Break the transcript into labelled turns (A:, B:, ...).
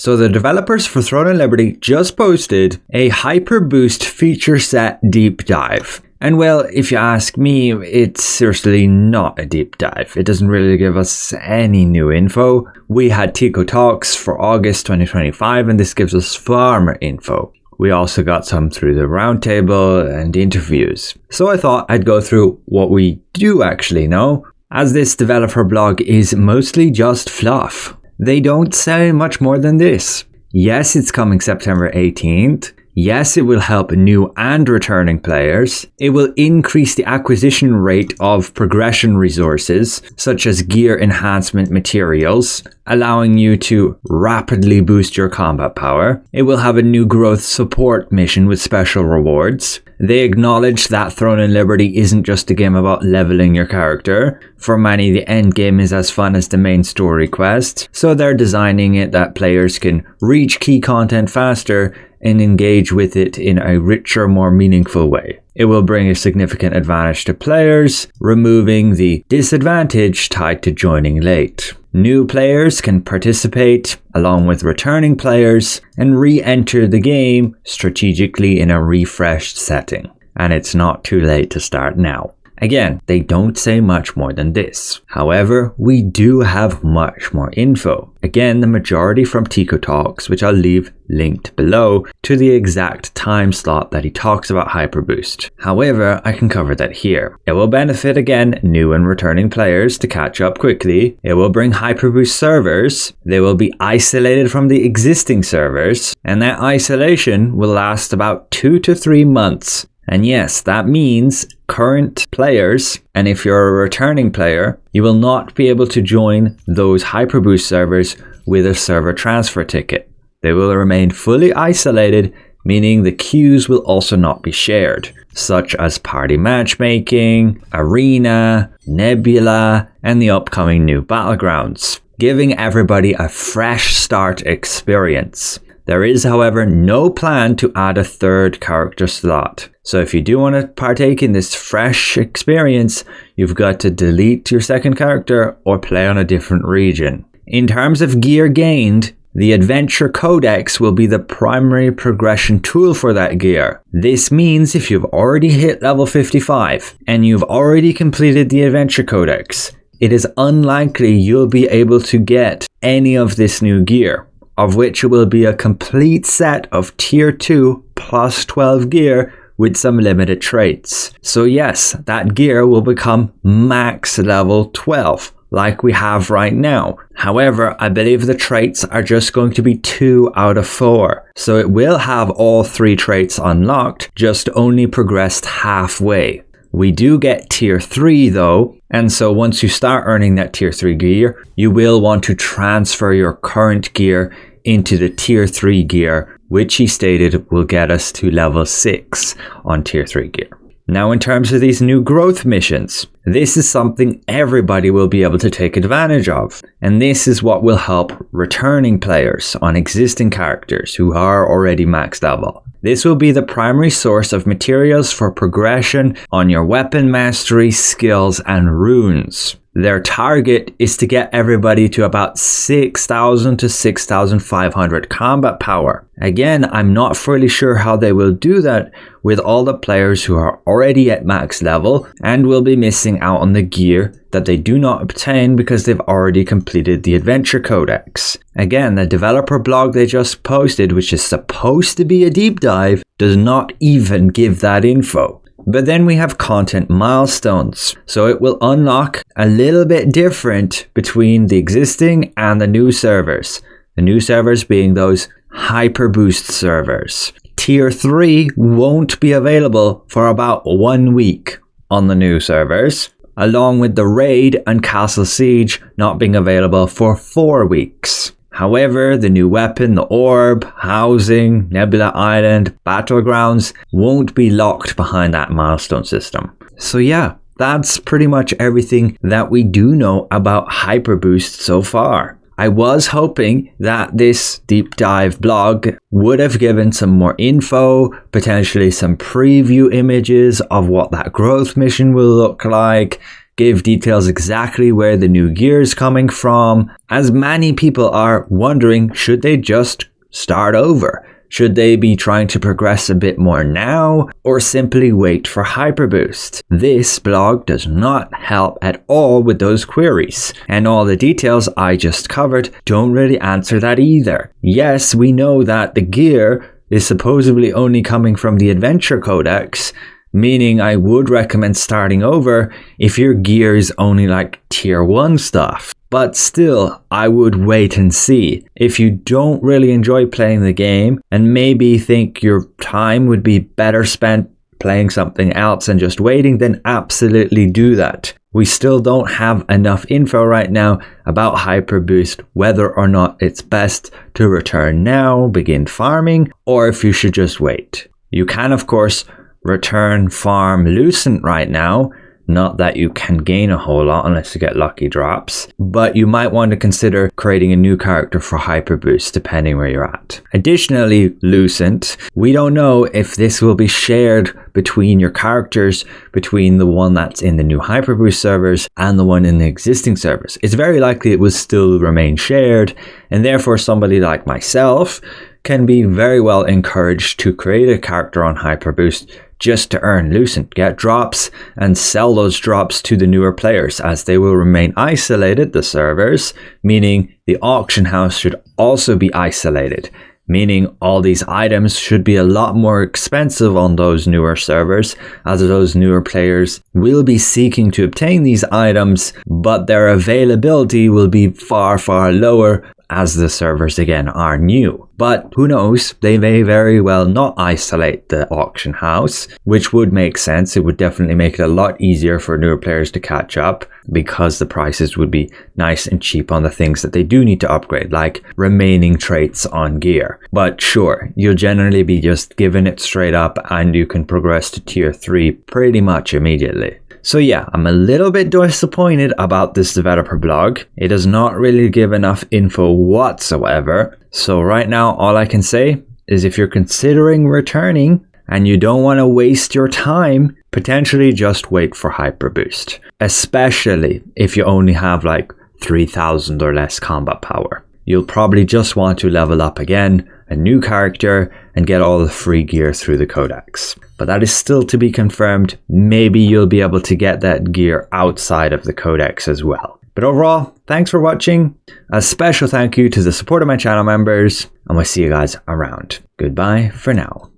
A: So the developers for Throne and Liberty just posted a Hyperboost feature set deep dive. And well, if you ask me, it's seriously not a deep dive. It doesn't really give us any new info. We had Tico Talks for August 2025, and this gives us far more info. We also got some through the roundtable and interviews. So I thought I'd go through what we do actually know, as this developer blog is mostly just fluff. They don't say much more than this. Yes, it's coming September 18th. Yes, it will help new and returning players. It will increase the acquisition rate of progression resources, such as gear enhancement materials, allowing you to rapidly boost your combat power. It will have a new growth support mission with special rewards. They acknowledge that Throne and Liberty isn't just a game about leveling your character. For many, the end game is as fun as the main story quest, so they're designing it that players can reach key content faster and engage with it in a richer, more meaningful way. It will bring a significant advantage to players, removing the disadvantage tied to joining late. New players can participate along with returning players and re-enter the game strategically in a refreshed setting. And it's not too late to start now. Again, they don't say much more than this. However, we do have much more info. Again, the majority from Tico Talks, which I'll leave linked below to the exact time slot that he talks about Hyperboost. However, I can cover that here. It will benefit, again, new and returning players to catch up quickly. It will bring Hyperboost servers. They will be isolated from the existing servers, and that isolation will last about 2 to 3 months. And yes, that means current players, and if you're a returning player, you will not be able to join those Hyperboost servers with a server transfer ticket. They will remain fully isolated, meaning the queues will also not be shared, such as party matchmaking, arena, nebula, and the upcoming new battlegrounds, giving everybody a fresh start experience. There is, however, no plan to add a third character slot. So if you do want to partake in this fresh experience, you've got to delete your second character or play on a different region. In terms of gear gained, the Adventure Codex will be the primary progression tool for that gear. This means if you've already hit level 55 and you've already completed the Adventure Codex, it is unlikely you'll be able to get any of this new gear, of which it will be a complete set of tier 2 plus 12 gear with some limited traits. So yes, that gear will become max level 12, like we have right now. However, I believe the traits are just going to be 2 out of 4. So it will have all 3 traits unlocked, just only progressed halfway. We do get tier 3 though, and so once you start earning that tier 3 gear, you will want to transfer your current gear into the tier 3 gear, which he stated will get us to level 6 on tier 3 gear. Now in terms of these new growth missions, this is something everybody will be able to take advantage of. And this is what will help returning players on existing characters who are already max level. This will be the primary source of materials for progression on your weapon mastery, skills, and runes. Their target is to get everybody to about 6,000 to 6,500 combat power. Again, I'm not fully sure how they will do that with all the players who are already at max level and will be missing out on the gear that they do not obtain because they've already completed the Adventure Codex. Again, the developer blog they just posted, which is supposed to be a deep dive, does not even give that info. But then we have content milestones, so it will unlock a little bit different between the existing and the new servers. The new servers being those Hyperboost servers. Tier 3 won't be available for about 1 week on the new servers, along with the Raid and Castle Siege not being available for 4 weeks. However, the new weapon, the orb, housing, Nebula Island, battlegrounds won't be locked behind that milestone system. So yeah, that's pretty much everything that we do know about Hyperboost so far. I was hoping that this deep dive blog would have given some more info, potentially some preview images of what that growth mission will look like, give details exactly where the new gear is coming from, as many people are wondering, should they just start over? Should they be trying to progress a bit more now, or simply wait for Hyperboost? This blog does not help at all with those queries, and all the details I just covered don't really answer that either. Yes, we know that the gear is supposedly only coming from the Adventure Codex, meaning I would recommend starting over if your gear is only like tier 1 stuff. But still, I would wait and see. If you don't really enjoy playing the game and maybe think your time would be better spent playing something else and just waiting, then absolutely do that. We still don't have enough info right now about Hyperboost, whether or not it's best to return now, begin farming, or if you should just wait. You can, of course, return farm Lucent right now. Not that you can gain a whole lot unless you get lucky drops, but you might want to consider creating a new character for Hyperboost depending where you're at. Additionally, Lucent, we don't know if this will be shared between your characters, between the one that's in the new Hyperboost servers and the one in the existing servers. It's very likely it will still remain shared, and therefore somebody like myself can be very well encouraged to create a character on Hyperboost just to earn Lucent, get drops, and sell those drops to the newer players, as they will remain isolated, the servers, meaning the auction house should also be isolated, meaning all these items should be a lot more expensive on those newer servers, as those newer players will be seeking to obtain these items, but their availability will be far, far lower as the servers again are new. But who knows, they may very well not isolate the auction house, which would make sense. It would definitely make it a lot easier for newer players to catch up, because the prices would be nice and cheap on the things that they do need to upgrade, like remaining traits on gear. But sure, you'll generally be just given it straight up and you can progress to tier 3 pretty much immediately. So yeah, I'm a little bit disappointed about this developer blog. It does not really give enough info whatsoever. So right now, all I can say is if you're considering returning and you don't want to waste your time, potentially just wait for Hyperboost. Especially if you only have like 3,000 or less combat power. You'll probably just want to level up again, a new character, and get all the free gear through the codex. But that is still to be confirmed. Maybe you'll be able to get that gear outside of the codex as well. But overall, thanks for watching. A special thank you to the support of my channel members, and we'll see you guys around. Goodbye for now.